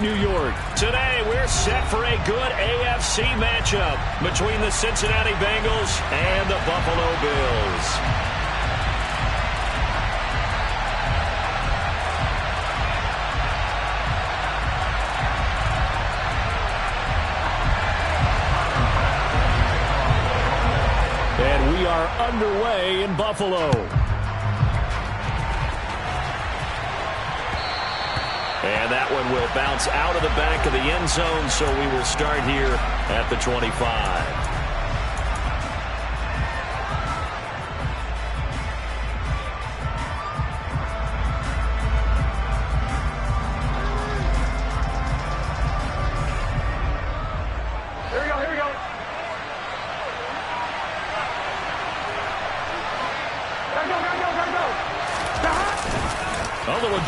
New York. Today, we're set for a good AFC matchup between the Cincinnati Bengals and the Buffalo Bills. And we are underway in Buffalo. And that one will bounce out of the back of the end zone, so we will start here at the 25.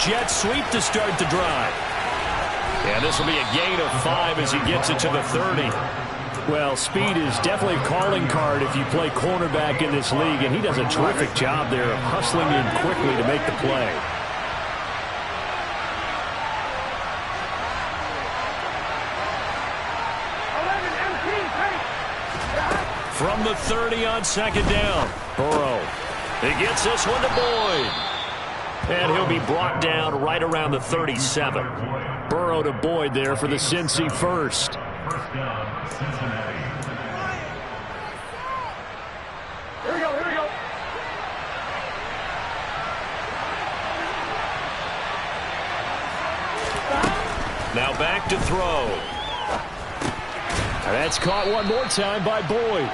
Jet sweep to start the drive. And this will be a gain of 5 as he gets it to the 30. Well, speed is definitely a calling card if you play cornerback in this league, and he does a terrific job there of hustling in quickly to make the play. From the 30 on second down, Burrow. He gets this one to Boyd. And he'll be brought down right around the 37. Burrow to Boyd there for the Cincy first. First down, Cincinnati. Here we go. Now back to throw. That's caught one more time by Boyd.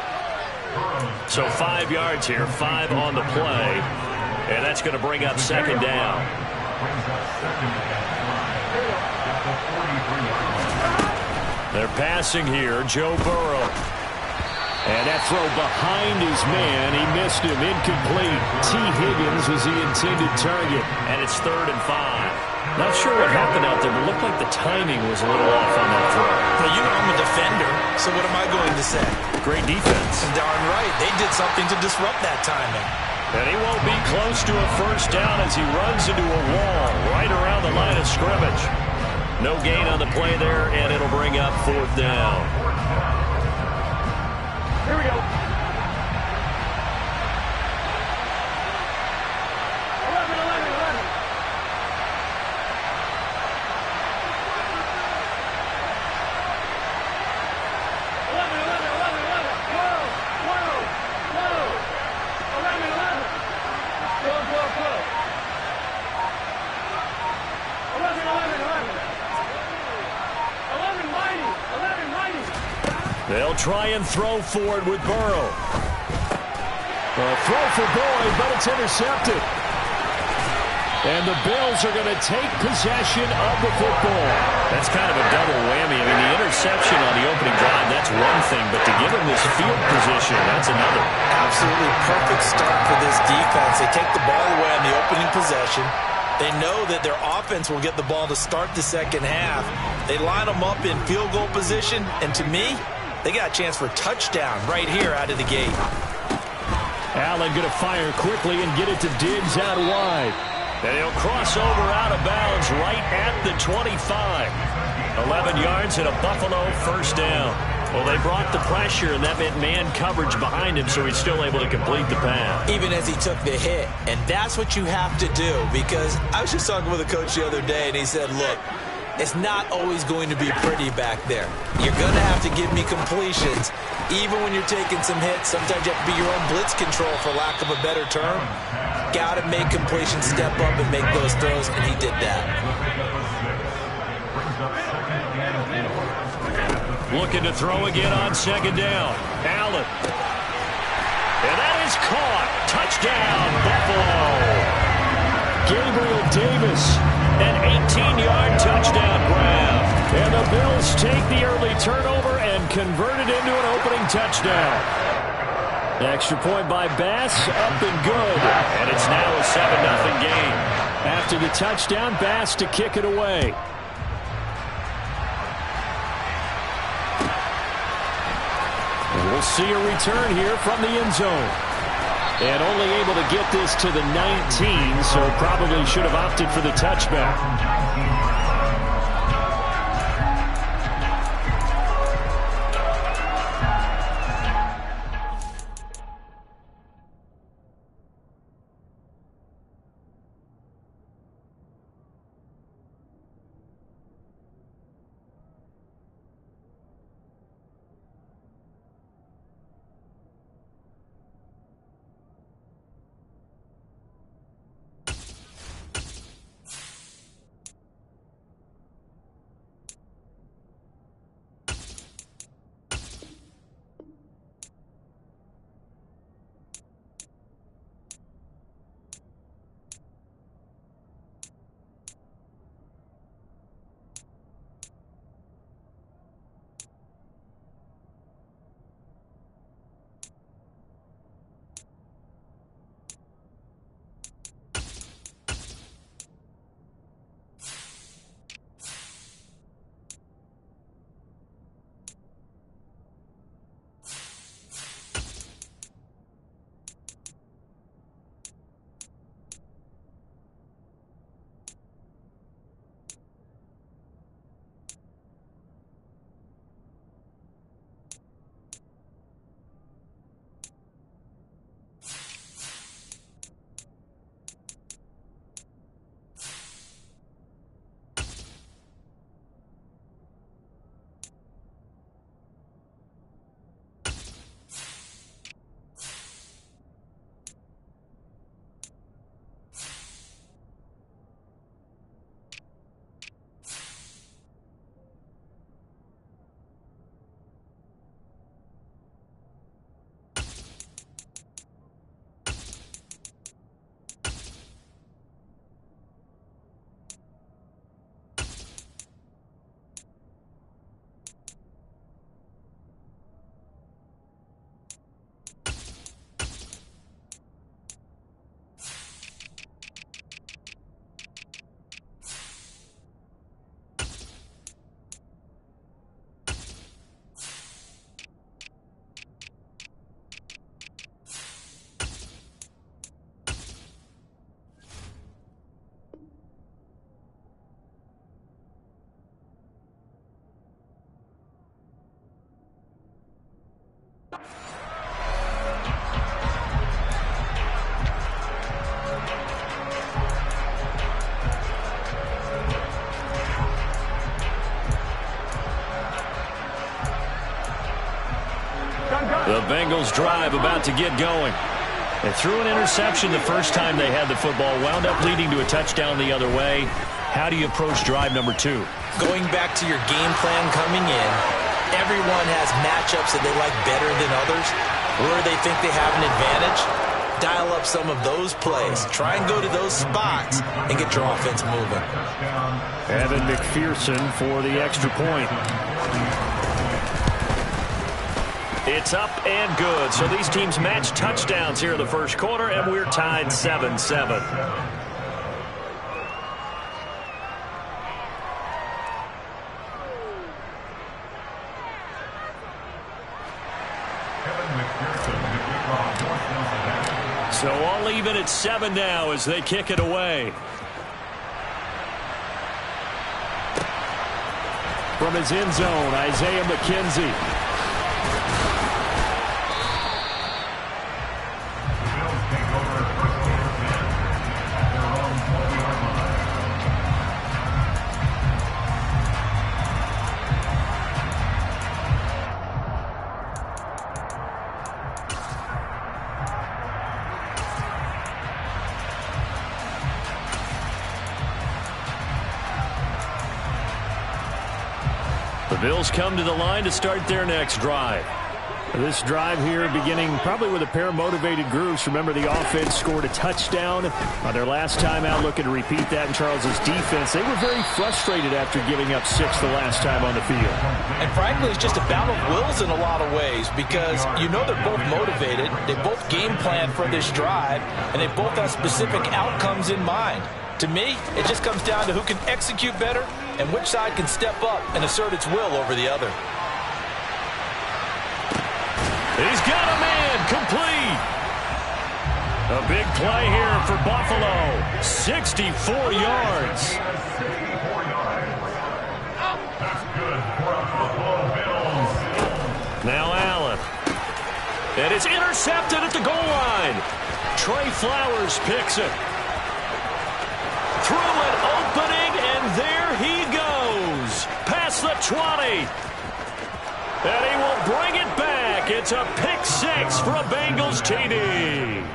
So 5 yards here, 5 on the play. And that's going to bring up second down. They're passing here, Joe Burrow. And that throw behind his man, he missed him, incomplete. T. Higgins was the intended target. And it's 3rd and 5. Not sure what happened out there, but it looked like the timing was a little off on that throw. Well, you know I'm a defender, so what am I going to say? Great defense. Darn right. They did something to disrupt that timing. And he won't be close to a first down as he runs into a wall right around the line of scrimmage. No gain on the play there, and it'll bring up 4th down. Here we go. 11. They'll try and throw forward with Burrow. A throw for Boyd, but it's intercepted. And the Bills are going to take possession of the football. That's kind of a double whammy. I mean, the interception on the opening drive, that's one thing, but to give him this field position, that's another. Absolutely perfect start for this defense. They take the ball away on the opening possession. They know that their offense will get the ball to start the second half. They line them up in field goal position, and to me, they got a chance for a touchdown right here out of the gate. Allen going to fire quickly and get it to Diggs out wide. And he'll cross over out of bounds right at the 25. 11 yards and a Buffalo first down. Well, they brought the pressure, and that meant man coverage behind him, so he's still able to complete the pass. Even as he took the hit. And that's what you have to do, because I was just talking with a coach the other day, and he said, look, it's not always going to be pretty back there. You're going to have to give me completions. Even when you're taking some hits, sometimes you have to be your own blitz control, for lack of a better term. Got to make completions, step up and make those throws, and he did that. Looking to throw again on second down. Allen. And that is caught. Touchdown, Buffalo. Gabriel Davis. An 18-yard touchdown grab. And the Bills take the early turnover and convert it into an opening touchdown. Extra point by Bass, up and good. And it's now a 7-0 game. After the touchdown, Bass to kick it away. We'll see a return here from the end zone. And only able to get this to the 19, so probably should have opted for the touchback. The Bengals drive about to get going. They threw an interception the first time they had the football, wound up leading to a touchdown the other way. How do you approach drive number 2? Going back to your game plan coming in, everyone has matchups that they like better than others, where they think they have an advantage. Dial up some of those plays. Try and go to those spots and get your offense moving. Evan McPherson for the extra point. It's up and good. So these teams match touchdowns here in the first quarter, and we're tied 7-7. So all even at 7 now as they kick it away. From his end zone, Isaiah McKenzie. The Bills come to the line to start their next drive. This drive here beginning probably with a pair of motivated groups. Remember, the offense scored a touchdown on their last time out, looking to repeat that in Charles's defense. They were very frustrated after giving up 6 the last time on the field. And frankly, it's just a battle of wills in a lot of ways because you know they're both motivated. They both game plan for this drive, and they both have specific outcomes in mind. To me, it just comes down to who can execute better and which side can step up and assert its will over the other. He's got a man complete. A big play here for Buffalo. 64 yards. Now Allen. And it's intercepted at the goal line. Trey Flowers picks it. Through an opening, and there he goes. Past the 20. And he will bring it back. It's a pick 6 for a Bengals TD.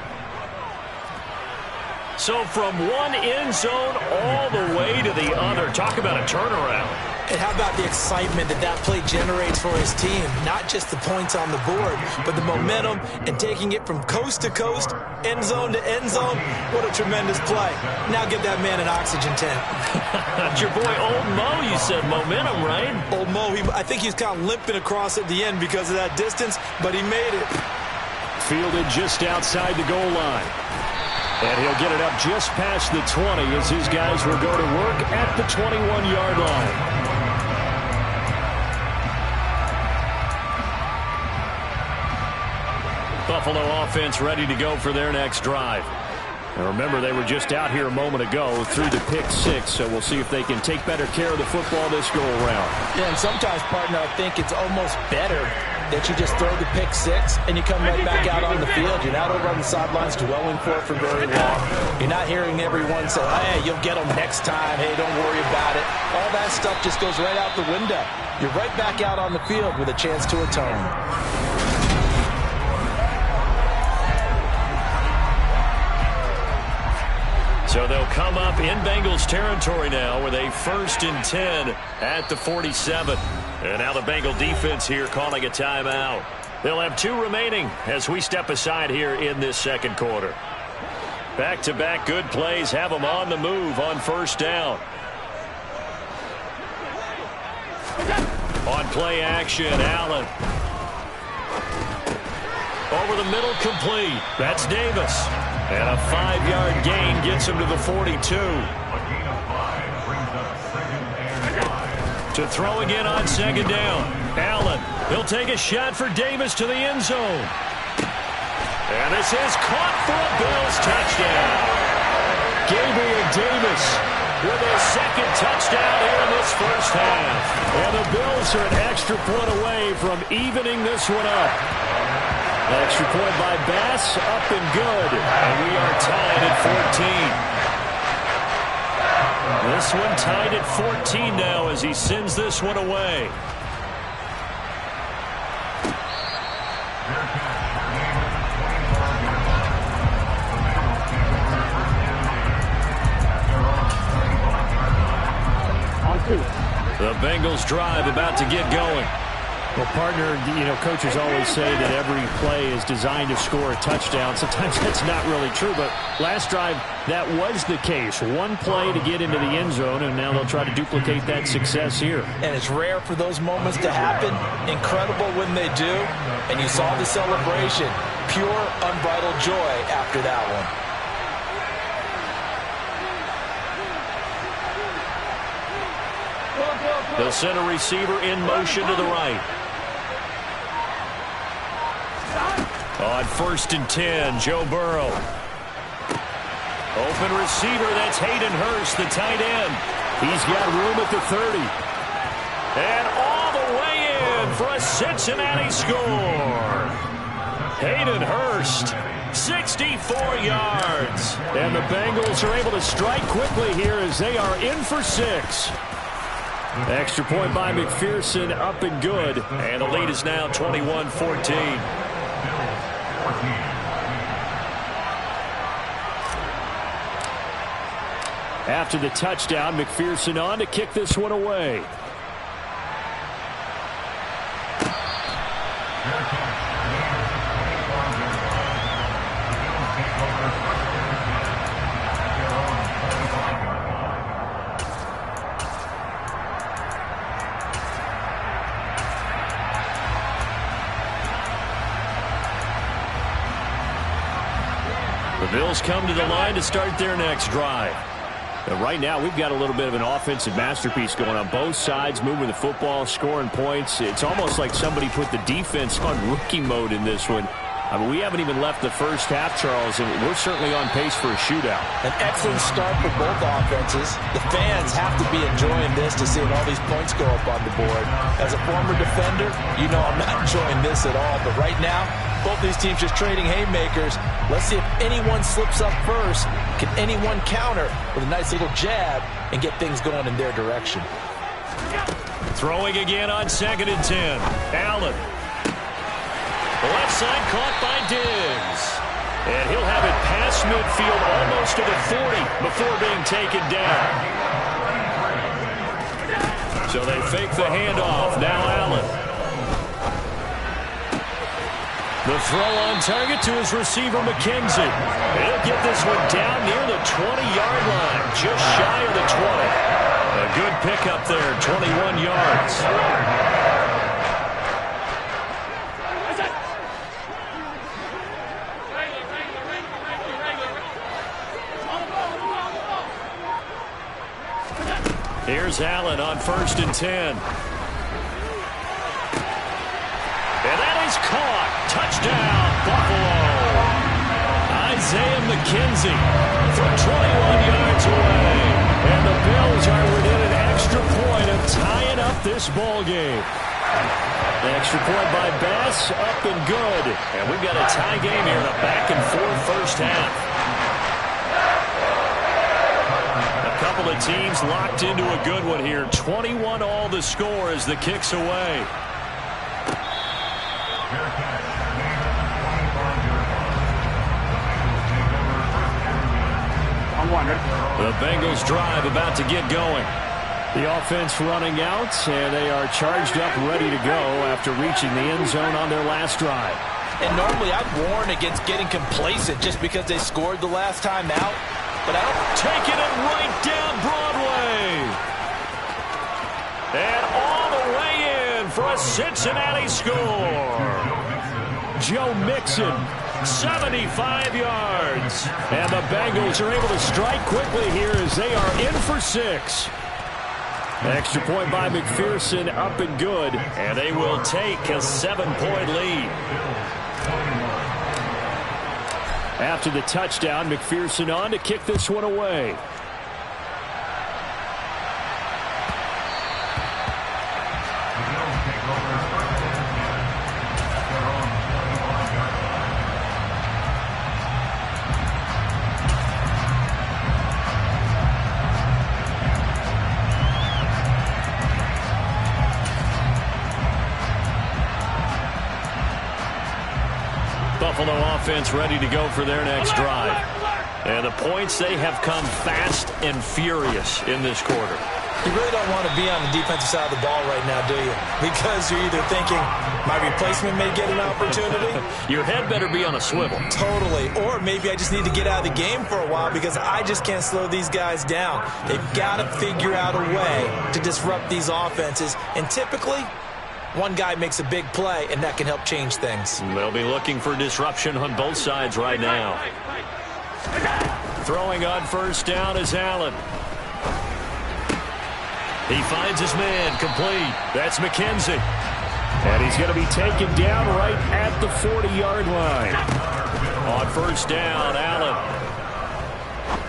So from one end zone all the way to the other. Talk about a turnaround. And how about the excitement that that play generates for his team? Not just the points on the board, but the momentum and taking it from coast to coast, end zone to end zone. What a tremendous play. Now give that man an oxygen tank. That's your boy Old Mo, you said. Momentum, right? Old Mo, I think he's kind of limping across at the end because of that distance, but he made it. Fielded just outside the goal line. And he'll get it up just past the 20 as his guys will go to work at the 21-yard line. Buffalo offense ready to go for their next drive. And remember, they were just out here a moment ago through the pick 6, so we'll see if they can take better care of the football this go-around. Yeah, and sometimes, partner, I think it's almost better that you just throw the pick 6 and you come right back out on the field. You're not over on the sidelines dwelling for it for very long. You're not hearing everyone say, hey, you'll get them next time. Hey, don't worry about it. All that stuff just goes right out the window. You're right back out on the field with a chance to atone. So they'll come up in Bengals territory now with a 1st and 10 at the 47. And now the Bengal defense here calling a timeout. They'll have 2 remaining as we step aside here in this second quarter. Back-to-back good plays have them on the move on 1st down. On play action, Allen. Over the middle, complete. That's Davis. And a 5-yard gain gets him to the 42. To throw again on 2nd down. Allen, he'll take a shot for Davis to the end zone. And this is caught for a Bills touchdown. Gabriel Davis with his 2nd touchdown here in this first half. And the Bills are an extra point away from evening this one up. Extra point by Bass, up and good. And we are tied at 14. This one tied at 14 now as he sends this one away. The Bengals drive about to get going. Well, partner, coaches always say that every play is designed to score a touchdown. Sometimes that's not really true, but last drive, that was the case. One play to get into the end zone, and now they'll try to duplicate that success here. And it's rare for those moments to happen. Incredible when they do. And you saw the celebration. Pure, unbridled joy after that one. They'll send a receiver in motion to the right. On 1st and 10, Joe Burrow. Open receiver, that's Hayden Hurst, the tight end. He's got room at the 30. And all the way in for a Cincinnati score. Hayden Hurst, 64 yards. And the Bengals are able to strike quickly here as they are in for 6. Extra point by McPherson, up and good. And the lead is now 21-14. After the touchdown, McPherson on to kick this one away. The Bills come to the line to start their next drive. And right now, we've got a little bit of an offensive masterpiece going on both sides, moving the football, scoring points. It's almost like somebody put the defense on rookie mode in this one. I mean, we haven't even left the first half, Charles, and we're certainly on pace for a shootout. An excellent start for both offenses. The fans have to be enjoying this to see all these points go up on the board. As a former defender, you know I'm not enjoying this at all. But right now, both these teams just trading haymakers. Let's see if anyone slips up first. Can anyone counter with a nice little jab and get things going in their direction? Throwing again on 2nd and 10. Allen. Left side caught by Diggs. And he'll have it past midfield almost to the 40 before being taken down. So they fake the handoff. Now Allen. The throw on target to his receiver, McKenzie. He'll get this one down near the 20-yard line, just shy of the 20. A good pickup there, 21 yards. Here's Allen on 1st and 10. And that is caught. Touchdown, Buffalo. Isaiah McKenzie from 21 yards away. And the Bills are within an extra point of tying up this ball game. The extra point by Bass, up and good. And we've got a tie game here in a back-and-forth first half. A couple of teams locked into a good one here. 21 all the score as the kick's away. The Bengals drive about to get going. The offense running out, and they are charged up, ready to go after reaching the end zone on their last drive. And normally I'd warn against getting complacent just because they scored the last time out. But I don't. Taking it right down Broadway. And all the way in for a Cincinnati score. Joe Mixon, 75 yards. And the Bengals are able to strike quickly here as they are in for 6. Extra point by McPherson, up and good. And they will take a 7-point lead. After the touchdown, McPherson on to kick this one away. Buffalo offense ready to go for their next drive. And the points, they have come fast and furious in this quarter. You really don't want to be on the defensive side of the ball right now, do you? Because you're either thinking, my replacement may get an opportunity. Your head better be on a swivel. Totally. Or maybe I just need to get out of the game for a while because I just can't slow these guys down. They've got to figure out a way to disrupt these offenses. And typically, one guy makes a big play, and that can help change things. They'll be looking for disruption on both sides right now. Throwing on first down is Allen. He finds his man, complete. That's McKenzie. And he's going to be taken down right at the 40-yard line. On first down, Allen.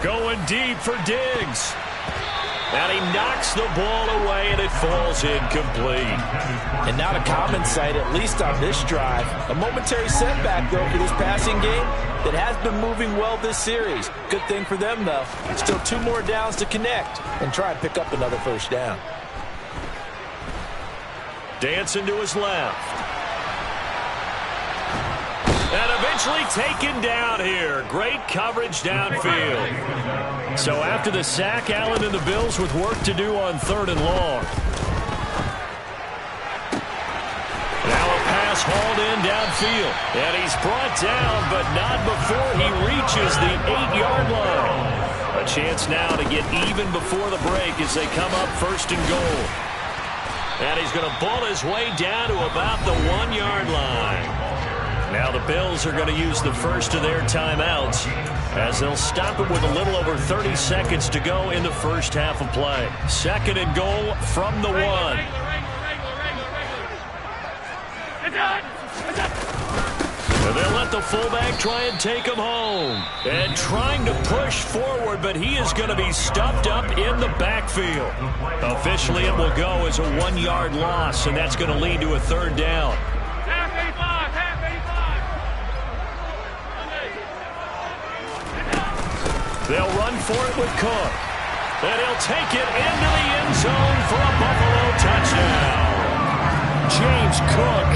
Going deep for Diggs. And he knocks the ball away, and it falls incomplete. And not a common sight, at least on this drive. A momentary setback, though, for this passing game that has been moving well this series. Good thing for them, though. Still 2 more downs to connect and try and pick up another first down. Dancing to his left. And eventually taken down here. Great coverage downfield. So after the sack, Allen and the Bills with work to do on 3rd and long. Now a pass hauled in downfield. And he's brought down, but not before he reaches the 8-yard line. A chance now to get even before the break as they come up 1st and goal. And he's going to ball his way down to about the 1-yard line. Now the Bills are going to use the first of their timeouts as they'll stop it with a little over 30 seconds to go in the first half of play. 2nd and goal from the 1. And they'll let the fullback try and take him home. And trying to push forward, but he is going to be stuffed up in the backfield. Officially, it will go as a 1-yard loss, and that's going to lead to a 3rd down. They'll run for it with Cook. And he'll take it into the end zone for a Buffalo touchdown. James Cook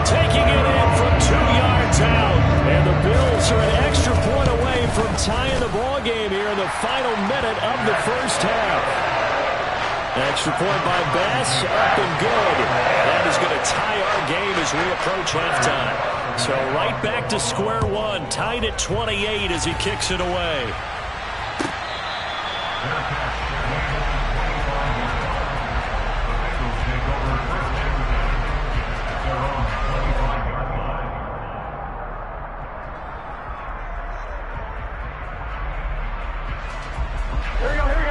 taking it in from 2 yards out. And the Bills are an extra point away from tying the ball game here in the final minute of the first half. Extra point by Bass, up and good. That is going to tie our game as we approach halftime. So right back to square one, tied at 28 as he kicks it away.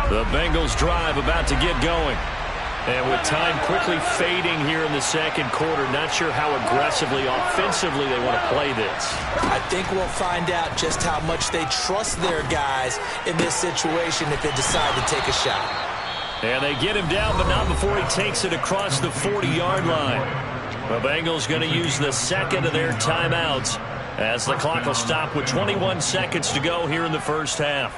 The Bengals drive about to get going. And with time quickly fading here in the 2nd quarter, not sure how aggressively, offensively they want to play this. I think we'll find out just how much they trust their guys in this situation if they decide to take a shot. And they get him down, but not before he takes it across the 40-yard line. The Bengals going to use the 2nd of their timeouts as the clock will stop with 21 seconds to go here in the first half.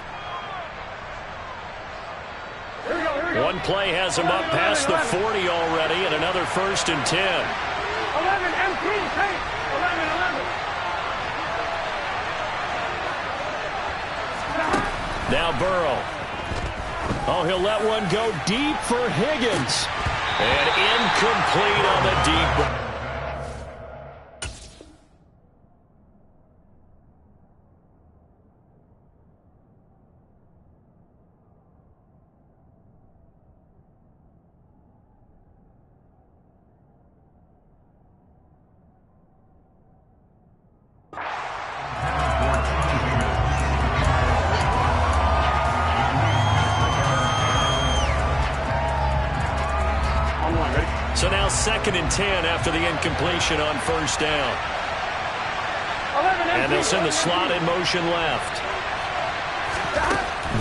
One play has him up past the 40 already, and another 1st and 10. 11, MT, take 11. Now Burrow. Oh, he'll let one go deep for Higgins. And incomplete on the deep. So now 2nd and 10 after the incompletion on first down. And they'll send the slot in motion left.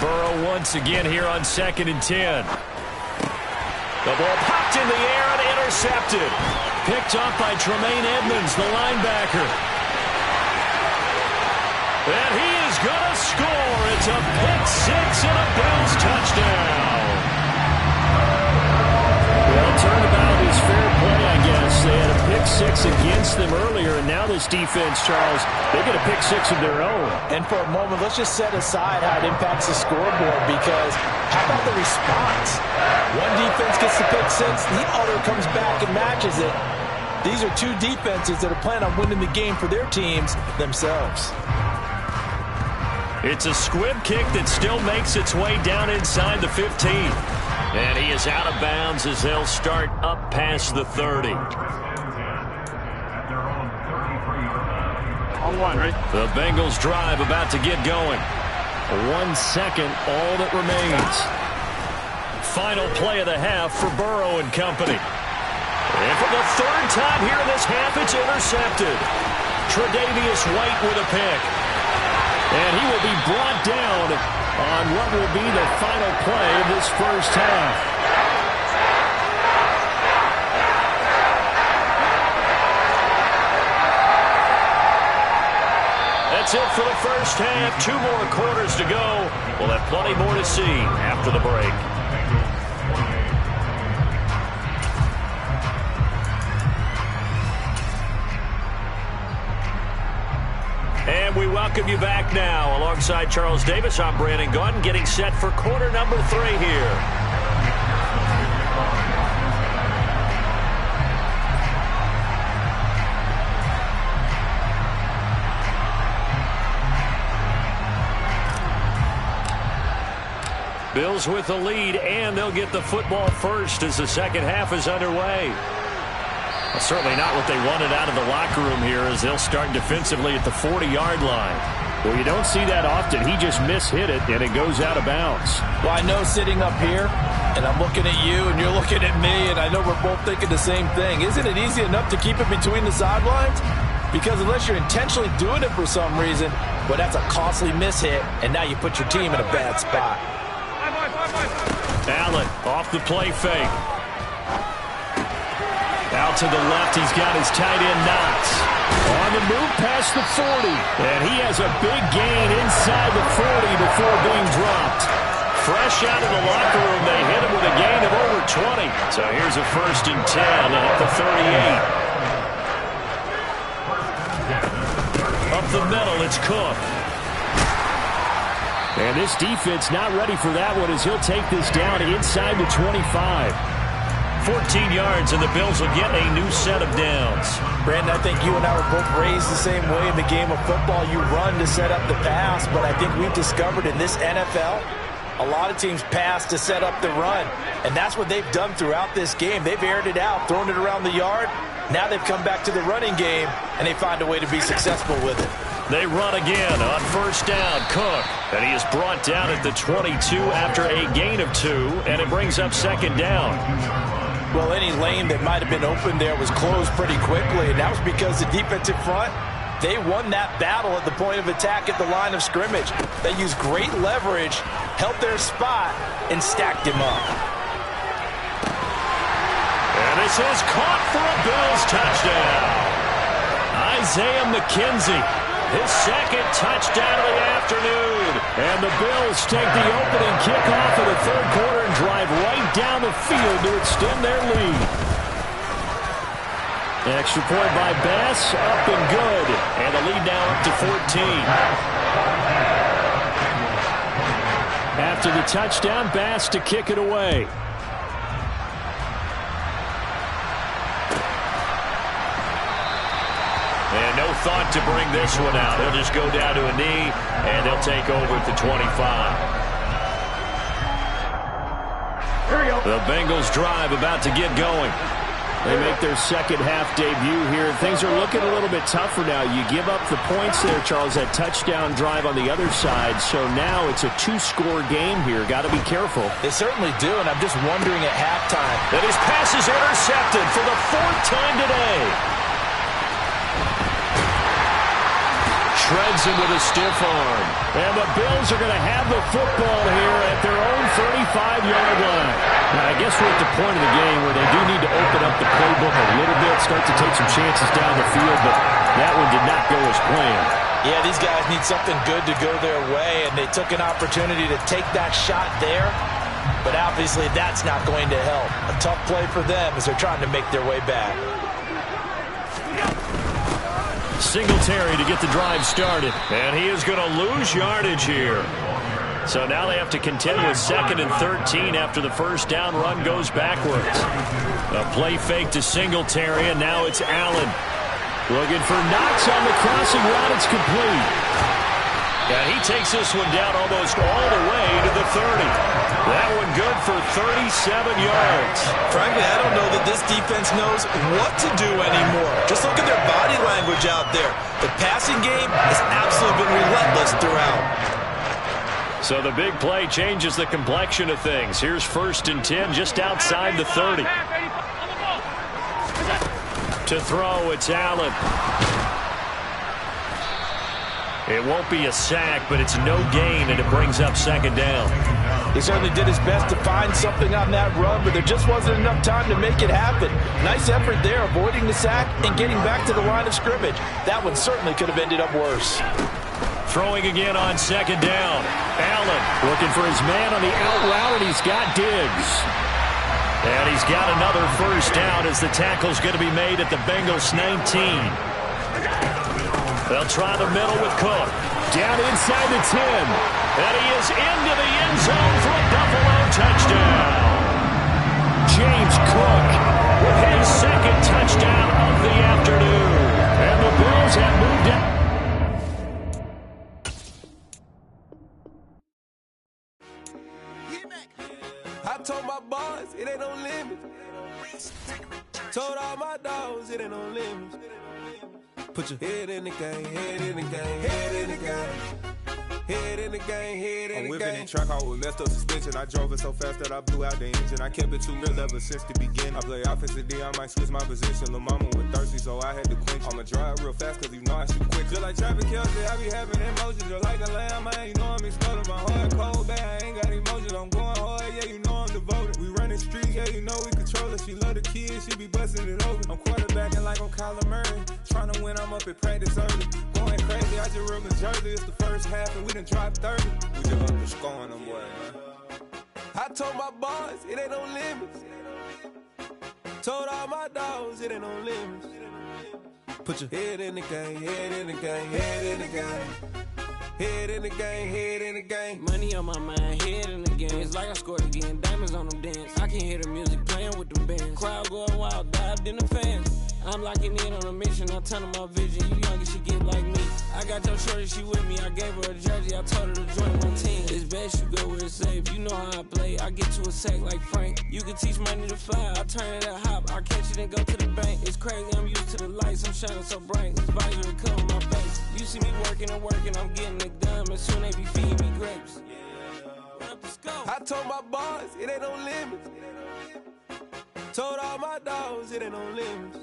Burrow once again here on 2nd and 10. The ball popped in the air and intercepted. Picked off by Tremaine Edmonds, the linebacker. And he is going to score. It's a pick six and a Bills touchdown. Well, turnabout is fair play, I guess. They had a pick six against them earlier, and now this defense, Charles. They get a pick six of their own. And for a moment, let's just set aside how it impacts the scoreboard, because how about the response? One defense gets the pick six, the other comes back and matches it. These are two defenses that are planning on winning the game for their teams themselves. It's a squib kick that still makes its way down inside the 15. And he is out of bounds as they'll start up past the 30. The Bengals drive about to get going. 1 second, all that remains. Final play of the half for Burrow and company. And for the third time here in this half, it's intercepted. Tre'Davious White with a pick. And he will be brought down on what will be the final play of this first half. That's it for the first half. 2 more quarters to go. We'll have plenty more to see after the break. And we welcome you back now. Alongside Charles Davis, I'm Brandon Gaudin, getting set for quarter number 3 here. Bills with the lead, and they'll get the football first as the second half is underway. Well, certainly not what they wanted out of the locker room here, as they'll start defensively at the 40-yard line. Well, you don't see that often. He just mishit it, and it goes out of bounds. Well, I know sitting up here, and I'm looking at you, and you're looking at me, and I know we're both thinking the same thing. Isn't it easy enough to keep it between the sidelines? Because unless you're intentionally doing it for some reason, well, that's a costly mishit, and now you put your team in a bad spot. Allen off the play fake. Out to the left, he's got his tight end Knox. On the move past the 40. And he has a big gain inside the 40 before being dropped. Fresh out of the locker room, they hit him with a gain of over 20. So here's a 1st and 10 at the 38. Up the middle, it's Cook. And this defense not ready for that one, as he'll take this down inside the 25. 14 yards, and the Bills will get a new set of downs. Brandon, I think you and I were both raised the same way in the game of football. You run to set up the pass, but I think we've discovered in this NFL, a lot of teams pass to set up the run. And that's what they've done throughout this game. They've aired it out, thrown it around the yard. Now they've come back to the running game, and they find a way to be successful with it. They run again on 1st down. Cook, and he is brought down at the 22 after a gain of 2, and it brings up 2nd down. Well, any lane that might have been open there was closed pretty quickly, and that was because the defensive front, they won that battle at the point of attack at the line of scrimmage. They used great leverage, helped their spot, and stacked him up. And this is caught for a Bills touchdown. Isaiah McKenzie, his 2nd touchdown of the afternoon. And the Bills take the opening kickoff of the 3rd quarter and drive right down the field to extend their lead. Extra point by Bass, up and good. And the lead now up to 14. After the touchdown, Bass to kick it away. And no thought to bring this one out. He'll just go down to a knee, and they'll take over at the 25. Here we go. The Bengals drive about to get going. They make their second half debut here. Things are looking a little bit tougher now. You give up the points there, Charles, that touchdown drive on the other side. So now it's a 2-score game here. Got to be careful. They certainly do, and I'm just wondering at halftime. That his pass is intercepted for the 4th time today. Shreds him with a stiff arm. And the Bills are going to have the football here at their own 35-yard line. Now, I guess we're at the point of the game where they do need to open up the playbook a little bit, start to take some chances down the field, but that one did not go as planned. Yeah, these guys need something good to go their way, and they took an opportunity to take that shot there, but obviously that's not going to help. A tough play for them as they're trying to make their way back. Singletary to get the drive started. And he is going to lose yardage here. So now they have to contend with 2nd and 13 after the first down run goes backwards. A play fake to Singletary, and now it's Allen. Looking for Knox on the crossing route. It's complete. And he takes this one down almost all the way to the 30. That one good for 37 yards. Frankly, I don't know that this defense knows what to do anymore. Just look at their body language out there. The passing game has absolutely been relentless throughout. So the big play changes the complexion of things. Here's 1st and 10 just outside the 30. To throw, it's Allen. It won't be a sack, but it's no gain, and it brings up 2nd down. He certainly did his best to find something on that run, but there just wasn't enough time to make it happen. Nice effort there, avoiding the sack and getting back to the line of scrimmage. That one certainly could have ended up worse. Throwing again on 2nd down. Allen looking for his man on the out route, and he's got Diggs. And he's got another first down as the tackle's going to be made at the Bengals 19. They'll try the middle with Cook. Down inside the 10. And he is into the end zone for a Buffalo touchdown. James Cook with his 2nd touchdown of the afternoon. And the Bills have moved out. I told my boys it ain't no limit. Told all my dogs it ain't no limit. Put your head in the game, head in the game, head in the game. Head in the game, head in the game. I'm whipping the track out with messed up suspension. I drove it so fast that I blew out the engine. I kept it too real ever since the beginning. I play offensive D, I might switch my position. Lil' mama was thirsty, so I had to quench. I'ma drive real fast, cause you know I shoot quick. Just like Travis Kelce, I be having emotions. Just like a lamb, man, you know I'm exploding. My heart cold, bad, I ain't got emotions. I'm going hard, yeah, you know I'm devoted. We running streets, yeah, you know we control it. She love the kids, she be busting it over. I'm quarterbacking like I'm Kyler Murray. Trying to win, I'm up at practice early. Going crazy, I just real the jersey. It's the first half, and we done dropped 30. We just up to scoring them, boy, man. I told my boys it ain't no limits. Told all my dogs it ain't no limits. Put your head in the game, head in the game, head in the game. Head in the game, head in the game. Money on my mind, head in the game. It's like I scored again, diamonds on them dance. I can hear the music playing with the bands. Crowd going wild, dived in the fans. I'm locking in on a mission, I'm telling my vision. You young and she get like me. I got your shorty, she with me. I gave her a jersey, I told her to join my team. It's best you go where it's safe. You know how I play, I get to a sack like Frank. You can teach money to fly, I turn it at hop. I catch it and go to the bank. It's crazy, I'm used to the lights, I'm shining so bright. This visor will cover my face. You see me working and working, I'm getting it done. And soon they be feeding me grapes. I told my boys it ain't no limits. Told all my dogs it ain't no limits.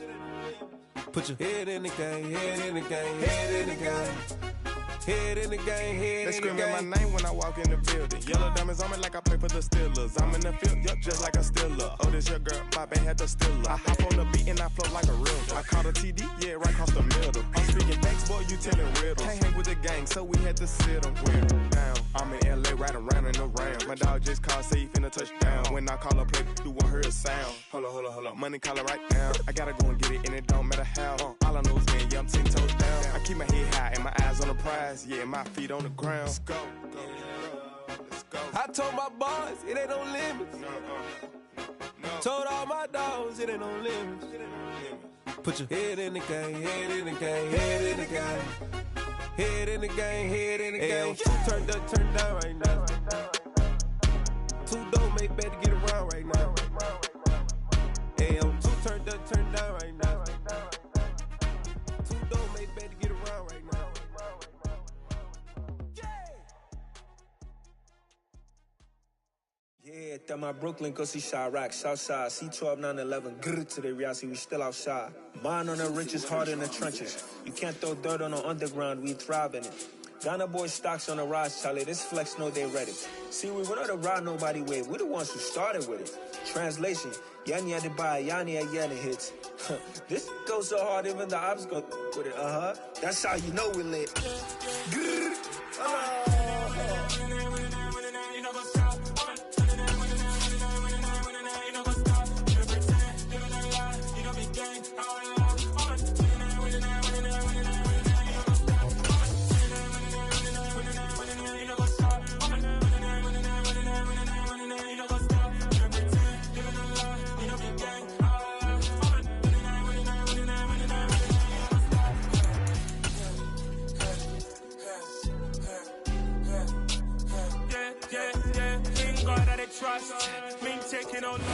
Put your head in the game, head in the game, head in the game. Head in the game, head in the game. They screaming my name when I walk in the building. Yellow diamonds on me like I play for the Steelers. I'm in the field, yup, just like a Steeler. Oh, this your girl, my band had the Steeler. I hop on the beat and I float like a real. I caught a TD, yeah, right across the middle. I'm speaking thanks, boy, you telling riddles. Can't hang with the gang, so we had to sit them down. I'm in LA, riding around in the Rams. My dog just called, say he finna touchdown. When I call a play, you won't hear a sound. Hold up, money call it right now. I gotta go and get it, and it don't matter how. All I know is man, yeah, I'm 10 toes down. I keep my head high and my eyes on the prize. Yeah, my feet on the ground. Let's go. Let's go. I told my boys it ain't no limits. No. Told all my dogs it ain't no limits. Put your head in the game, head in the game, head in the game. Head in the game, head in the game. Turned up, turned down right now. Two dope make better get around right now. Hey, I'm two turned up, turned down right now. Two dope make better get around right now. Yeah, that my Brooklyn, go see Chirac, Southside, C12, 911, grrr to the reality, we still outside. Mine on the riches, hard in the trenches. You can't throw dirt on the underground, we thrive in it. Ghana boy stocks on the rise, Charlie, this flex know they ready. See, we were not the ride nobody with, we're the ones who started with it. Translation, Yani had to buy, Yani had Yana hits. This goes so hard, even the ops go with it, That's how you know we lit. Grrr,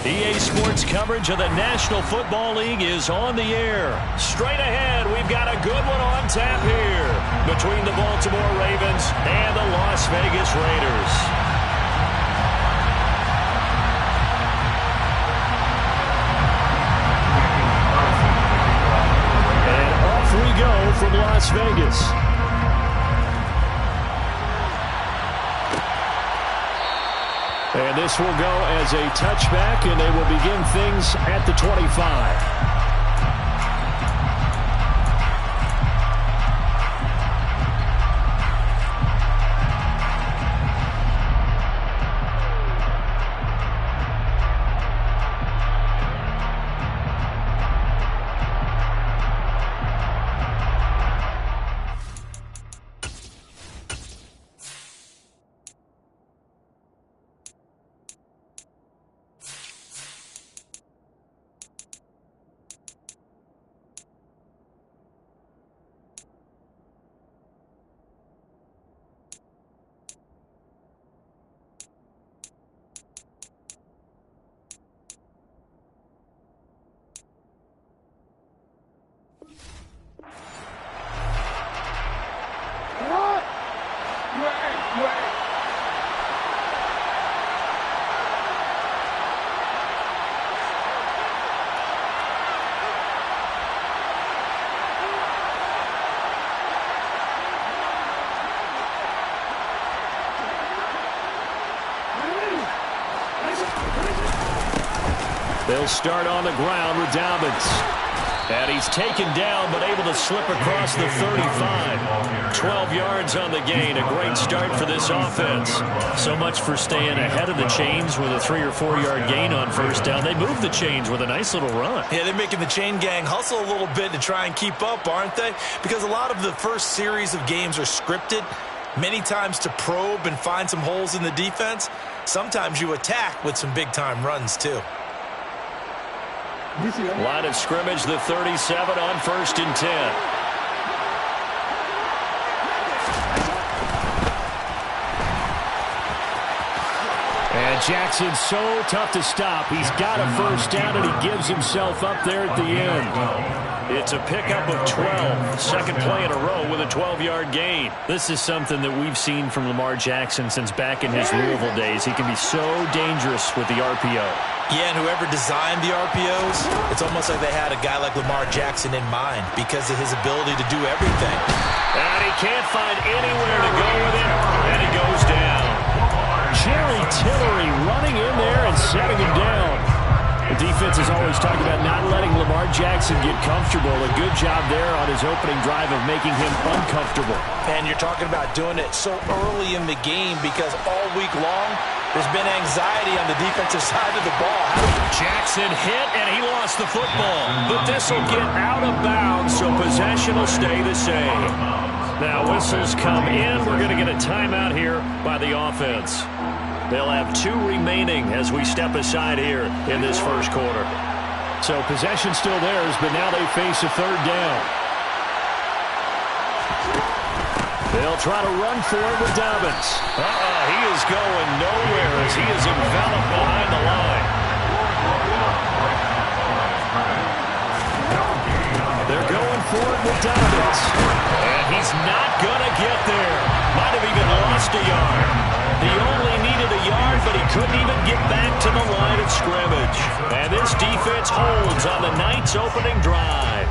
EA Sports coverage of the National Football League is on the air. Straight ahead, we've got a good one on tap here between the Baltimore Ravens and the Las Vegas Raiders. And off we go from Las Vegas. And this will go as a touchback, and they will begin things at the 25. They'll start on the ground with Dobbins. And he's taken down, but able to slip across the 35. 12 yards on the gain. A great start for this offense. So much for staying ahead of the chains with a 3 or 4 yard gain on first down. They move the chains with a nice little run. Yeah, they're making the chain gang hustle a little bit to try and keep up, aren't they? Because a lot of the first series of games are scripted, many times to probe and find some holes in the defense. Sometimes you attack with some big-time runs, too. Line of scrimmage, the 37 on 1st and 10. And Jackson's so tough to stop. He's got a first down, and he gives himself up there at the end. It's a pickup of 12. Second play in a row with a 12-yard gain. This is something that we've seen from Lamar Jackson since back in his Louisville days. He can be so dangerous with the RPO. Yeah, and whoever designed the RPOs, it's almost like they had a guy like Lamar Jackson in mind because of his ability to do everything. And he can't find anywhere to go with it, and he goes down. Jerry Tillery running in there and setting him down. The defense has always talked about not letting Lamar Jackson get comfortable. A good job there on his opening drive of making him uncomfortable. And you're talking about doing it so early in the game because all week long, there's been anxiety on the defensive side of the ball. Jackson hit, and he lost the football. But this will get out of bounds, so possession will stay the same. Now whistles come in. We're going to get a timeout here by the offense. They'll have 2 remaining as we step aside here in this first quarter. So possession still theirs, but now they face a 3rd down. They'll try to run for it with Dobbins. He is going nowhere as he is enveloped behind the line. They're going for it with Dobbins. And he's not going to get there. Might have even lost a yard. He only needed a yard, but he couldn't even get back to the line of scrimmage. And this defense holds on the Knights' opening drive.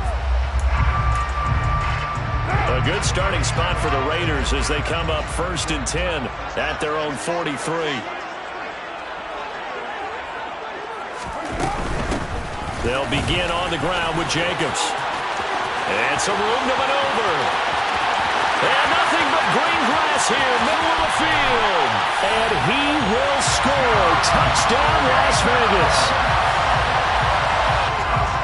A good starting spot for the Raiders as they come up 1st and 10 at their own 43. They'll begin on the ground with Jacobs. And some room to maneuver. And nothing but green grass here, middle of the field. And he will score. Touchdown, Las Vegas.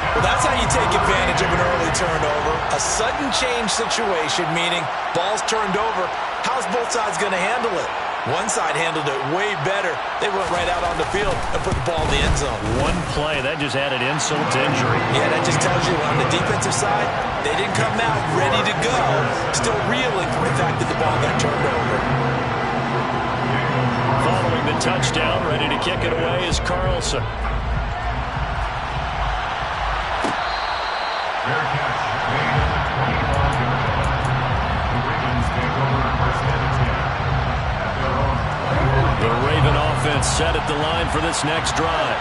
Well, that's how you take advantage of an early turnover. A sudden change situation, meaning ball's turned over. How's both sides going to handle it? One side handled it way better. They went right out on the field and put the ball in the end zone. One play, that just added insult to injury. Yeah, that just tells you on the defensive side, they didn't come out ready to go, still reeling from the fact that the ball got turned over. Following the touchdown, ready to kick it away is Carlson. defense set at the line for this next drive.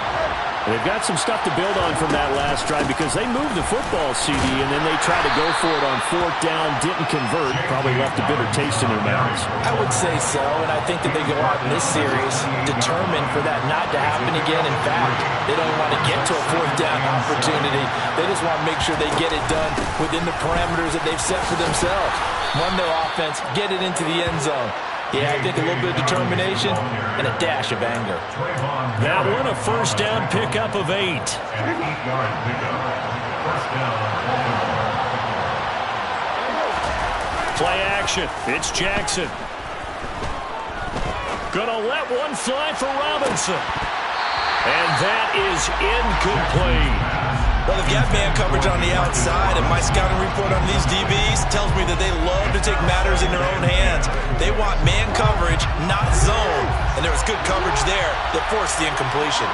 They've got some stuff to build on from that last drive because they moved the football, CD, and then they tried to go for it on fourth down, didn't convert, probably left a bitter taste in their mouths. I would say so, and I think that they go out in this series determined for that not to happen again. In fact, they don't want to get to a fourth down opportunity. They just want to make sure they get it done within the parameters that they've set for themselves. Run their offense, get it into the end zone. Yeah, I think a little bit of determination and a dash of anger. That one, a first down pickup of 8. Play action. It's Jackson. Gonna let one fly for Robinson. And that is incomplete. Well, they've got man coverage on the outside, and my scouting report on these DBs tells me that they love to take matters in their own hands. They want man coverage, not zone. And there was good coverage there that forced the incompletion.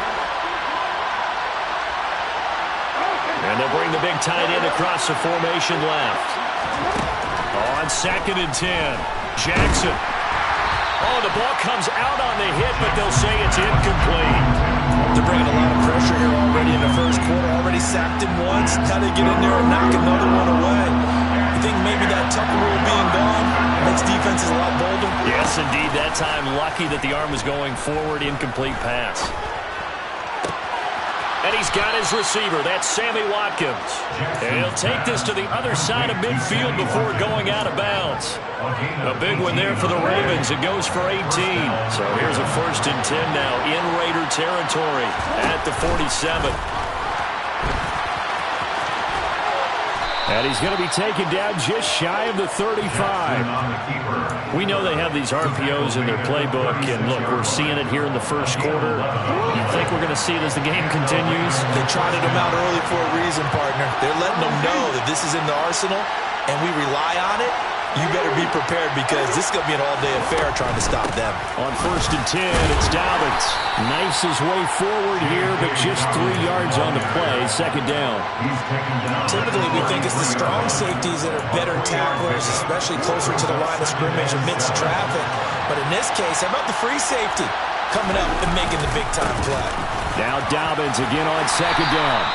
And they'll bring the big tight end across the formation left. On 2nd and 10, Jackson. Oh, the ball comes out on the hit, but they'll say it's incomplete. They're bringing a lot of pressure here already in the first quarter. Already sacked him once. Now they get in there and knock another one away. You think maybe that Tucker rule being gone makes defenses a lot bolder? Yes, indeed. That time, lucky that the arm was going forward. Incomplete pass. And he's got his receiver. That's Sammy Watkins. And he'll take this to the other side of midfield before going out of bounds. A big one there for the Ravens. It goes for 18. So here's a 1st and 10 now in Raider territory at the 47. And he's going to be taken down just shy of the 35. We know they have these RPOs in their playbook, and look, we're seeing it here in the first quarter. You think we're going to see it as the game continues? They trotted them out early for a reason, partner. They're letting them know that this is in the arsenal, and we rely on it. You better be prepared because this is going to be an all-day affair trying to stop them. On 1st and 10, it's Dobbins. Knifes his way forward here, but just 3 yards on the play. 2nd down. Typically, we think it's the strong safeties that are better tacklers, especially closer to the line of scrimmage amidst traffic. But in this case, how about the free safety coming up and making the big-time play? Now Dobbins again on 2nd down.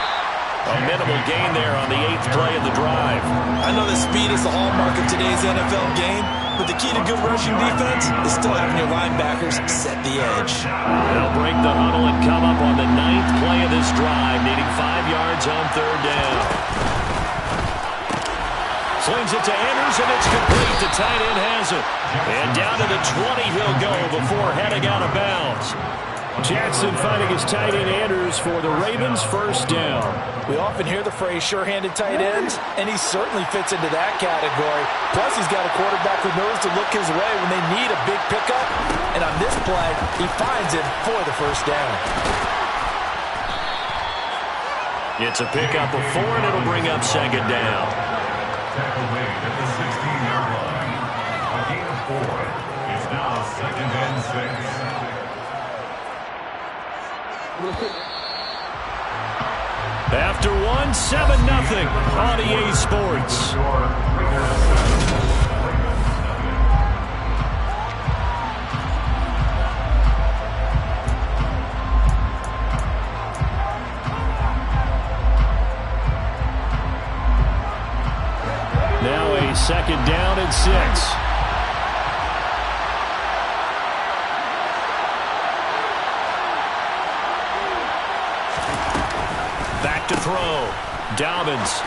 A minimal gain there on the 8th play of the drive. I know that speed is the hallmark of today's NFL game, but the key to good rushing defense is still having your linebackers set the edge. They'll break the huddle and come up on the 9th play of this drive, needing 5 yards on 3rd down. Slings it to Andrews, and it's complete. The tight end has it. And down to the 20 he'll go before heading out of bounds. Jackson finding his tight end Andrews for the Ravens' 1st down. We often hear the phrase sure-handed tight ends, and he certainly fits into that category. Plus, he's got a quarterback who knows to look his way when they need a big pickup. And on this play, he finds him for the 1st down. It's a pickup of 4, and it'll bring up 2nd down. Away at the 16-yard line. A gain of 4. It's now 2nd and 6. After 1, 7-0 on EA Sports. Now a 2nd down and 6. To throw. Dobbins.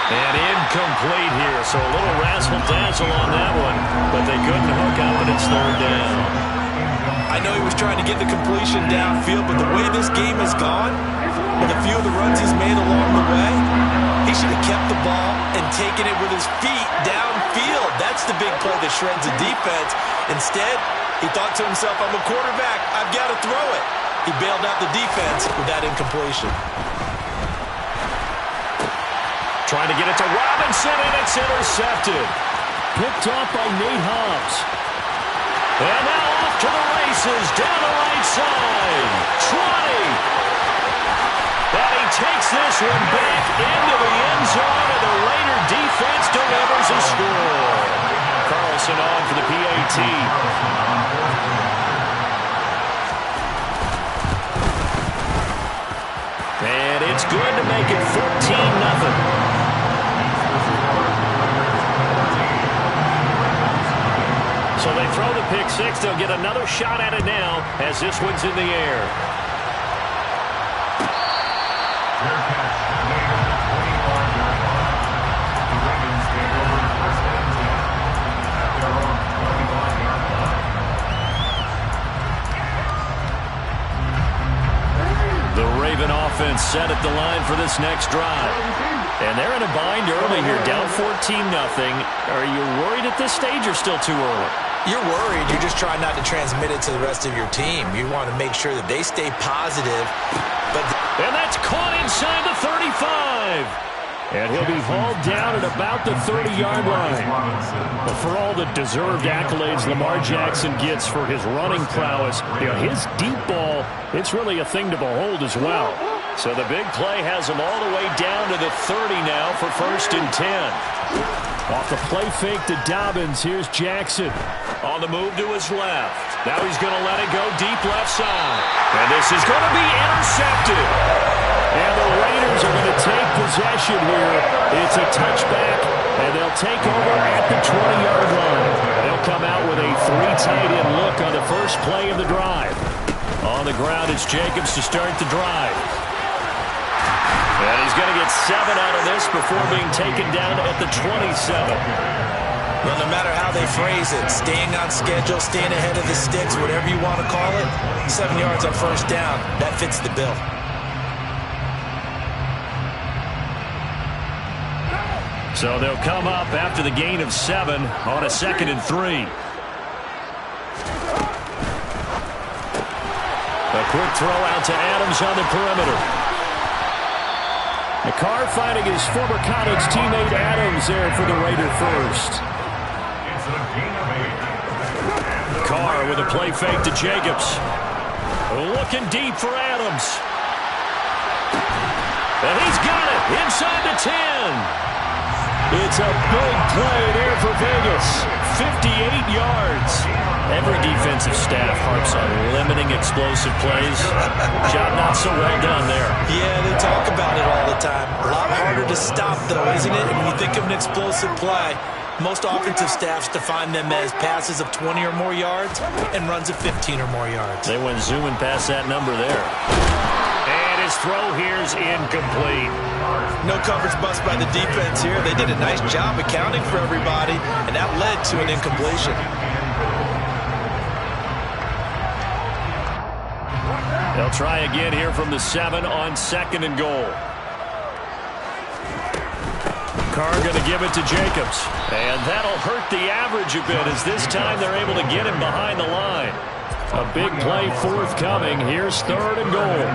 And incomplete here. So a little razzle-dazzle on that one. But they couldn't hook up, and it's 3rd down. I know he was trying to get the completion downfield, but the way this game has gone, with a few of the runs he's made along the way, he should have kept the ball and taken it with his feet downfield. That's the big play that shreds the defense. Instead, he thought to himself, I'm a quarterback. I've got to throw it. He bailed out the defense with that incompletion. Trying to get it to Robinson, and it's intercepted. Picked off by Nate Hobbs. And now off to the races, down the right side. 20. And he takes this one back into the end zone, and the Raider defense delivers a score. Carlson on for the PAT. good to make it 14-0. So they throw the pick six. They'll get another shot at it now as this one's in the air. The Raven offense set at the line for this next drive. And they're in a bind early here, down 14-0. Are you worried at this stage or still too early? You're worried. You're just trying not to transmit it to the rest of your team. You want to make sure that they stay positive. And that's caught inside the 35. And he'll be hauled down at about the 30-yard line. But for all the deserved accolades Lamar Jackson gets for his running prowess, his deep ball, it's really a thing to behold as well. So the big play has him all the way down to the 30 now for 1st and 10. Off the play fake to Dobbins, here's Jackson. On the move to his left. Now he's going to let it go deep left side. And this is going to be intercepted. And the Raiders are going to take possession here. It's a touchback, and they'll take over at the 20-yard line. They'll come out with a 3 tight end look on the first play of the drive. On the ground, it's Jacobs to start the drive. And he's going to get 7 out of this before being taken down at the 27. Well, no matter how they phrase it, staying on schedule, staying ahead of the sticks, whatever you want to call it, 7 yards on 1st down, that fits the bill. So they'll come up after the gain of 7 on a 2nd and 3. A quick throw out to Adams on the perimeter. McCarr finding his former college teammate Adams there for the Raider first. Carr with a play fake to Jacobs. Looking deep for Adams. And he's got it inside the 10. It's a big play there for Vegas. 58 yards. Every defensive staff harps on limiting explosive plays. Job not so well done there. Yeah, they talk about it all the time. A lot harder to stop, though, isn't it? And when you think of an explosive play, most offensive staffs define them as passes of 20 or more yards and runs of 15 or more yards. They went zooming past that number there. And his throw here's incomplete. No coverage bust by the defense here. They did a nice job accounting for everybody, and that led to an incompletion. They'll try again here from the 7 on 2nd and goal. Carr going to give it to Jacobs. And that'll hurt the average a bit as this time they're able to get him behind the line. A big play forthcoming. Here's 3rd and goal.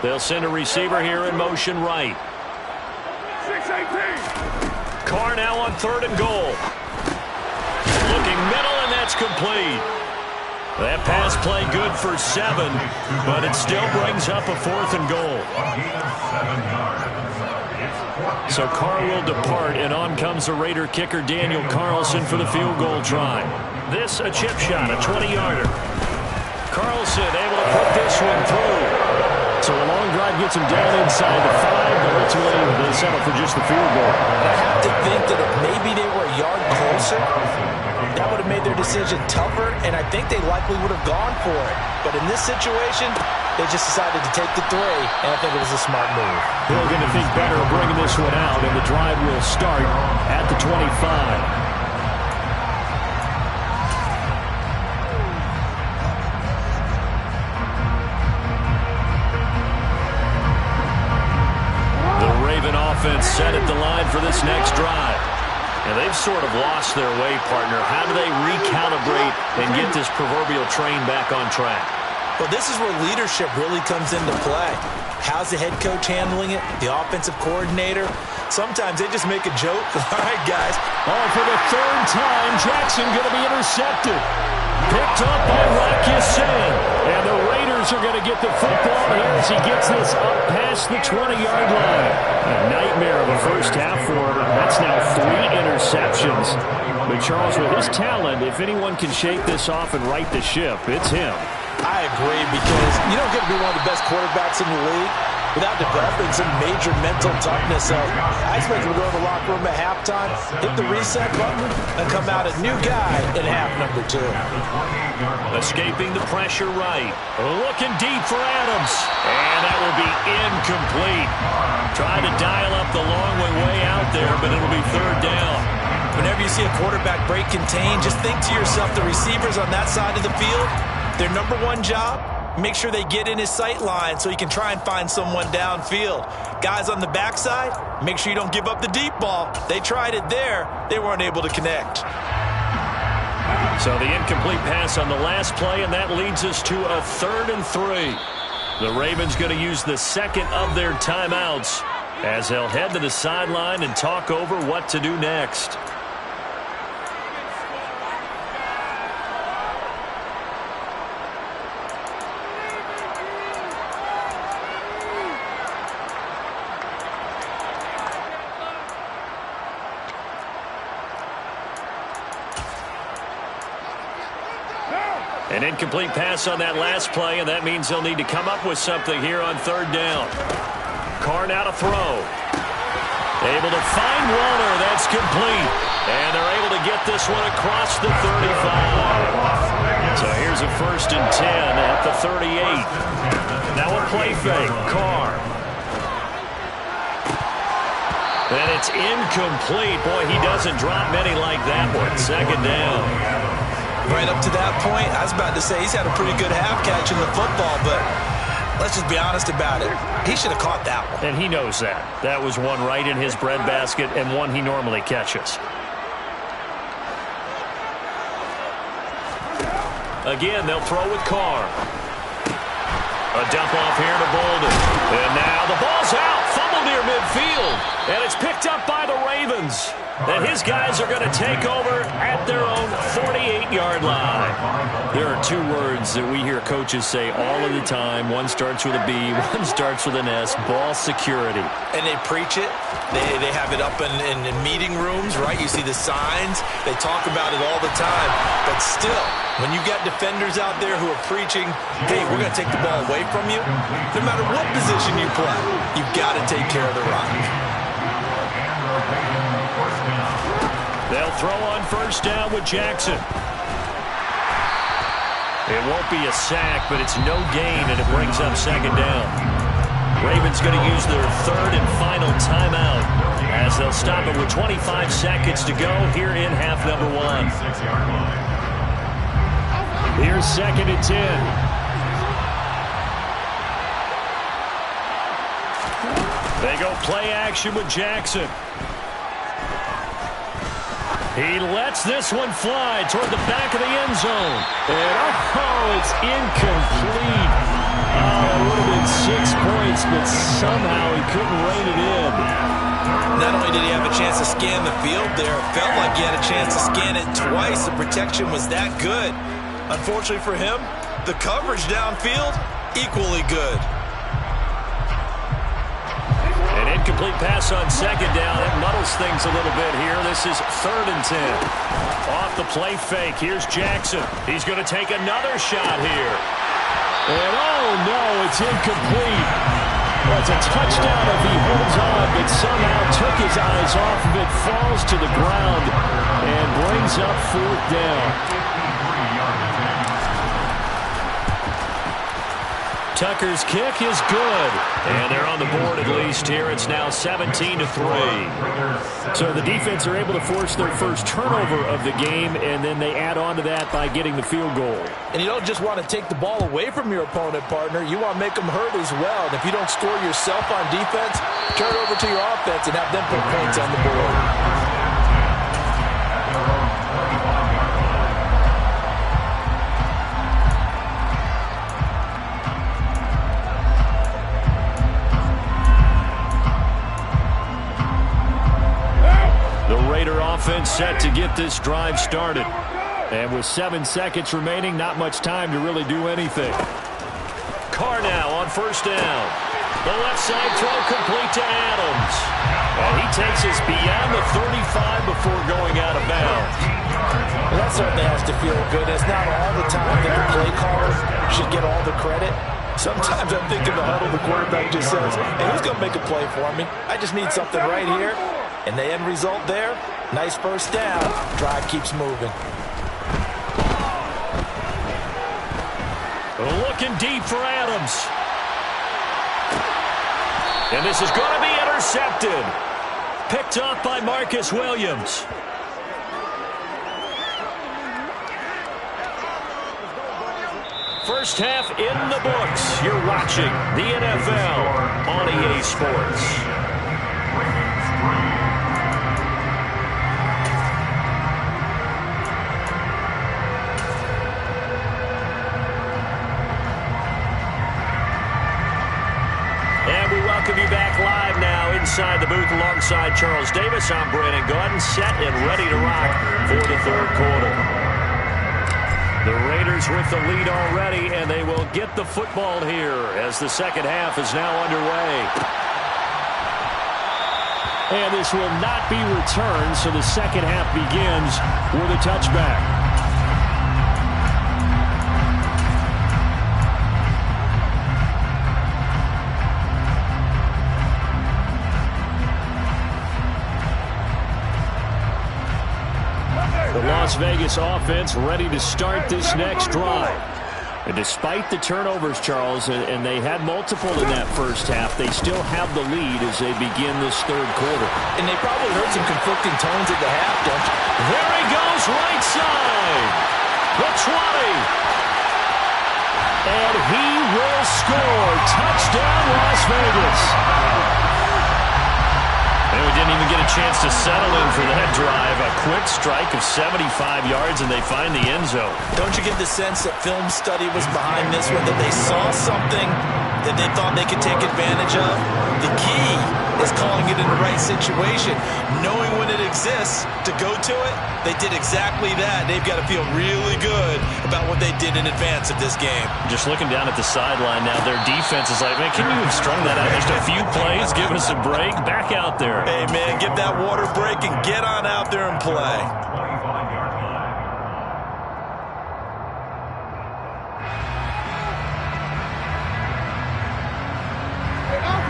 They'll send a receiver here in motion right. 6-18. Carr now on 3rd and goal. Looking middle, and that's complete. That pass play good for 7, but it still brings up a 4th and goal. So Carr will depart, and on comes the Raider kicker Daniel Carlson for the field goal try. This a chip shot, a 20-yarder. Carlson able to put this one through. So a long drive gets him down inside the 5, but ultimately they settle for just the field goal. I have to think that if maybe they were a yard closer, that would have made their decision tougher, and I think they likely would have gone for it. But in this situation, they just decided to take the 3, and I think it was a smart move. They're going to think better of bringing this one out, and the drive will start at the 25. Offense set at the line for this next drive. And they've sort of lost their way, partner. How do they recalibrate and get this proverbial train back on track? Well, this is where leadership really comes into play. How's the head coach handling it? The offensive coordinator? Sometimes they just make a joke. All right, guys. Oh, for the 3rd time, Jackson going to be intercepted. Picked up by Rocky Sin. And the Raiders are going to get the football here as he gets this up past the 20-yard line. A nightmare of a first half for him. That's now 3 interceptions. But Charles, with his talent, if anyone can shake this off and right the ship, it's him. I agree, because you don't get to be one of the best quarterbacks in the league without developing some major mental toughness. So I expect him to go in the locker room at halftime, hit the reset button, and come out a new guy in half number 2. Escaping the pressure right. Looking deep for Adams. And that will be incomplete. Trying to dial up the long way out there, but it'll be third down. Whenever you see a quarterback break contain, just think to yourself, the receivers on that side of the field, their number one job, make sure they get in his sight line so he can try and find someone downfield. Guys on the backside, make sure you don't give up the deep ball. They tried it there. They weren't able to connect. So the incomplete pass on the last play, and that leads us to a 3rd and 3. The Ravens going to use the second of their timeouts as they'll head to the sideline and talk over what to do next. An incomplete pass on that last play, and that means they'll need to come up with something here on 3rd down. Carr now to throw. Able to find Waller. That's complete. And they're able to get this one across the 35. So here's a 1st and 10 at the 38. Now a play fake. Carr. And it's incomplete. Boy, he doesn't drop many like that one. 2nd down. Right up to that point, I was about to say he's had a pretty good half catching the football, but let's just be honest about it. He should have caught that one. And he knows that. That was one right in his breadbasket and one he normally catches. Again, they'll throw with Carr. A dump off here to Bolden. And now the ball's out. Fumble near midfield. And it's picked up by the Ravens. And his guys are going to take over at their own 48-yard line. There are 2 words that we hear coaches say all of the time. One starts with a B, one starts with an S, ball security. And they preach it. They have it up in meeting rooms, right? You see the signs. They talk about it all the time. But still, when you got defenders out there who are preaching, hey, we're going to take the ball away from you, no matter what position you play, you've got to take care of the rock. They'll throw on 1st down with Jackson. It won't be a sack, but it's no gain, and it brings up 2nd down. Ravens going to use their 3rd and final timeout as they'll stop it with 25 seconds to go here in half number 1. Here's 2nd and 10. They go play action with Jackson. He lets this one fly toward the back of the end zone. And, it's incomplete. It would have been 6 points, but somehow he couldn't rein it in. Not only did he have a chance to scan the field there, it felt like he had a chance to scan it twice. The protection was that good. Unfortunately for him, the coverage downfield, equally good. An incomplete pass on 2nd down. It muddles things a little bit here. This is 3rd and 10. Off the play fake. Here's Jackson. He's going to take another shot here. And no, it's incomplete. Well, it's a touchdown if he holds on, but somehow took his eyes off of it, falls to the ground, and brings up 4th down. Tucker's kick is good. And they're on the board at least here. It's now 17-3. So the defense are able to force their first turnover of the game, and then they add on to that by getting the field goal. And you don't just want to take the ball away from your opponent, partner. You want to make them hurt as well. And if you don't score yourself on defense, turn it over to your offense and have them put points on the board. Offense set to get this drive started. And with 7 seconds remaining, not much time to really do anything. Carr now on 1st down. The left side throw complete to Adams. And he takes us beyond the 35 before going out of bounds. Well, that certainly has to feel good. It's not all the time that the play caller should get all the credit. Sometimes I think in the huddle, the quarterback just says, hey, who's going to make a play for me? I just need something right here. And the end result there, nice first down. Drive keeps moving. Looking deep for Adams. And this is going to be intercepted. Picked off by Marcus Williams. First half in the books. You're watching the NFL on EA Sports. And we welcome you back live now inside the booth alongside Charles Davis. I'm Brandon Gaudin, set and ready to rock for the third quarter. The Raiders with the lead already, and they will get the football here as the second half is now underway. And this will not be returned, so the second half begins with a touchback. The Las Vegas offense ready to start this next drive. And despite the turnovers, Charles, and they had multiple in that first half, they still have the lead as they begin this third quarter. And they probably heard some conflicting tones at the half, don't you? There he goes, right side. The 20. And he will score. Touchdown, Las Vegas. And we didn't even get a chance to settle in for that drive. A quick strike of 75 yards, and they find the end zone. Don't you get the sense that film study was behind this one, that they saw something that they thought they could take advantage of? The key is calling it in the right situation, knowing when it exists to go to it. They did exactly that. They've got to feel really good about what they did in advance of this game. Just looking down at the sideline now, their defense is like, man, can you have strung that out just a few plays, give us a break, back out there. Hey, man, get that water break and get on out there and play.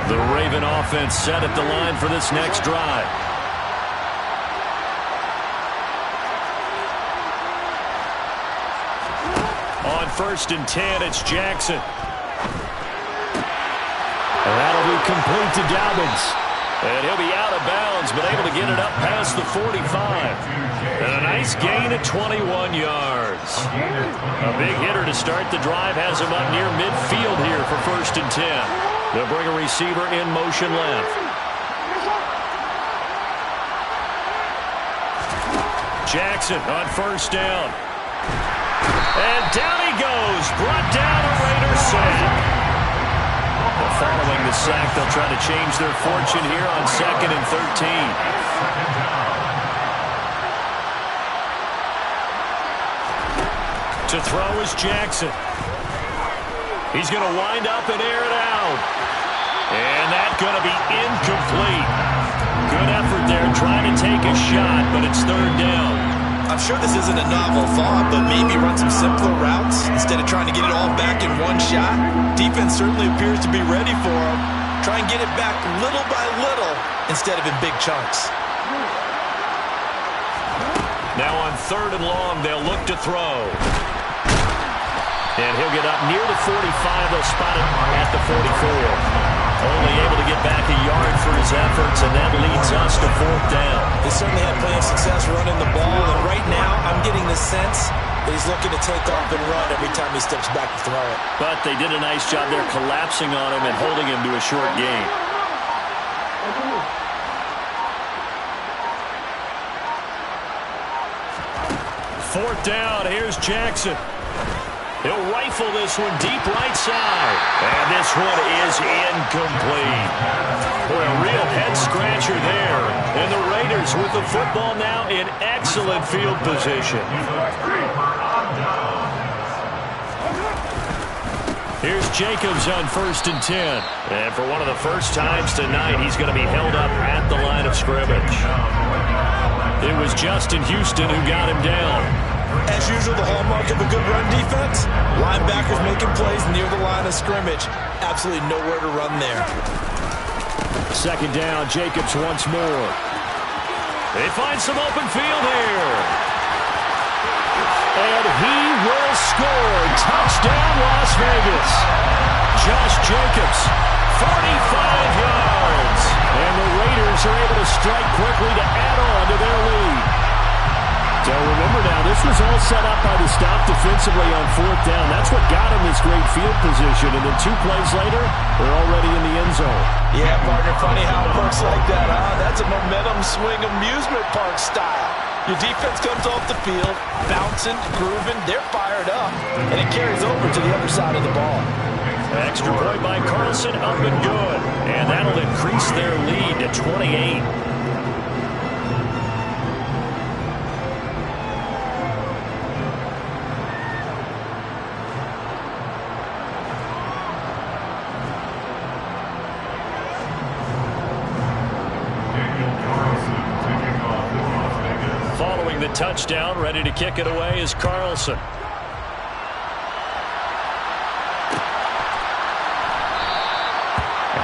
The Raven offense set at the line for this next drive. On 1st and 10, it's Jackson. And that'll be complete to Dobbins. And he'll be out of bounds, but able to get it up past the 45. And a nice gain at 21 yards. A big hitter to start the drive has him up near midfield here for 1st and 10. They'll bring a receiver in motion left. Jackson on 1st down. And down he goes. Brought down a Raiders sack. Following the sack, they'll try to change their fortune here on 2nd and 13. To throw is Jackson. He's going to wind up and air it out. And that's going to be incomplete. Good effort there trying to take a shot, but it's 3rd down. I'm sure this isn't a novel thought, but maybe run some simpler routes instead of trying to get it all back in one shot. Defense certainly appears to be ready for him. Try and get it back little by little instead of in big chunks. Now on 3rd and long, they'll look to throw. And he'll get up near the 45. They'll spot it at the 44. Only able to get back a yard for his efforts, and that leads us to 4th down. They certainly had plenty of success running the ball, and right now I'm getting the sense that he's looking to take off and run every time he steps back to throw it. But they did a nice job there collapsing on him and holding him to a short gain. Fourth down, here's Jackson. He'll rifle this one deep right side. And this one is incomplete. Boy, a real head-scratcher there. And the Raiders with the football now in excellent field position. Here's Jacobs on 1st and 10. And for one of the first times tonight, he's going to be held up at the line of scrimmage. It was Justin Houston who got him down. As usual, the hallmark of a good run defense, linebackers making plays near the line of scrimmage. Absolutely nowhere to run there. Second down, Jacobs once more. They find some open field here. And he will score. Touchdown, Las Vegas. Josh Jacobs, 45 yards. And the Raiders are able to strike quickly to add on to their lead. So remember now, this was all set up by the stop defensively on fourth down. That's what got him this great field position. And then 2 plays later, they're already in the end zone. Yeah, partner, funny how it works like that, huh? That's a momentum swing amusement park style. Your defense comes off the field, bouncing, grooving, they're fired up, and it carries over to the other side of the ball. Extra point by Carlson, up and good. And that'll increase their lead to 28. Following the touchdown, ready to kick it away is Carlson.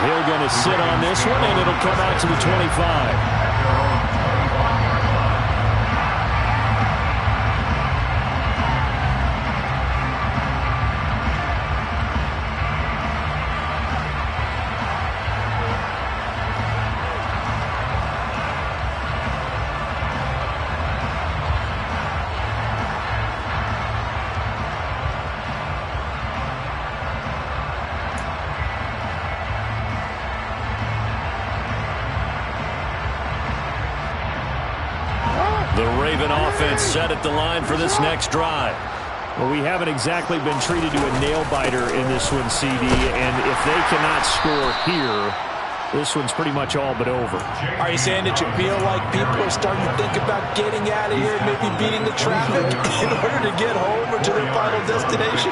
Hill going to sit on this one, and it'll come out to the 25. The Raven offense set at the line for this next drive. Well, we haven't exactly been treated to a nail-biter in this one, CD, and if they cannot score here, this one's pretty much all but over. Are you saying that you feel like people are starting to think about getting out of here, maybe beating the traffic in order to get home or to their final destination?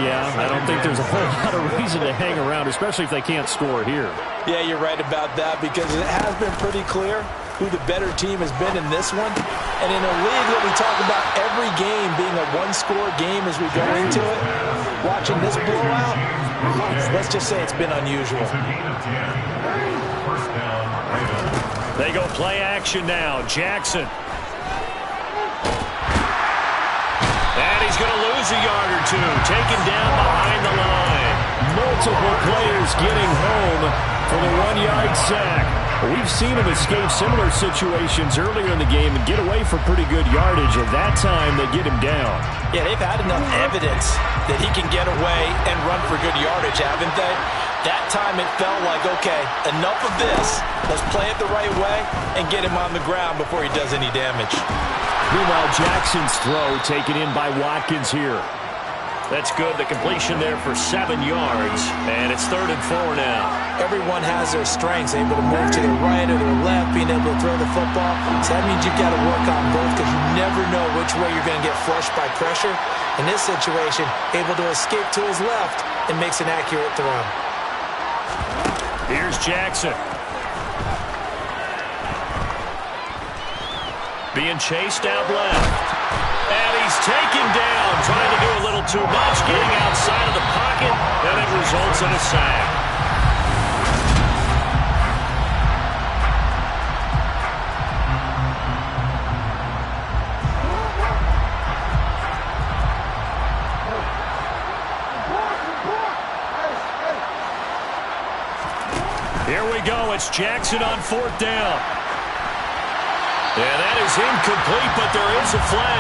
Yeah, I don't think there's a whole lot of reason to hang around, especially if they can't score here. Yeah, you're right about that, because it has been pretty clear who the better team has been in this one. And in a league that we talk about every game being a one-score game as we go into it, watching this blowout, let's just say it's been unusual. They go play action now. Jackson. And he's going to lose a yard or two. Taken down behind the line. Multiple players getting home for the 1-yard sack. We've seen him escape similar situations earlier in the game and get away for pretty good yardage. At that time, they get him down. Yeah, they've had enough evidence that he can get away and run for good yardage, haven't they? That time it felt like, okay, enough of this. Let's play it the right way and get him on the ground before he does any damage. Meanwhile, Jackson's throw taken in by Watkins here. That's good. The completion there for 7 yards. And it's 3rd and 4 now. Everyone has their strengths, able to move to the right or the left, being able to throw the football. So that means you've got to work on both, because you never know which way you're going to get flushed by pressure. In this situation, able to escape to his left and makes an accurate throw. Here's Jackson. Being chased out left. And he's taken down, trying to do a little too much, getting outside of the pocket, and it results in a sack. Here we go. It's Jackson on 4th down. And that is incomplete, but there is a flag.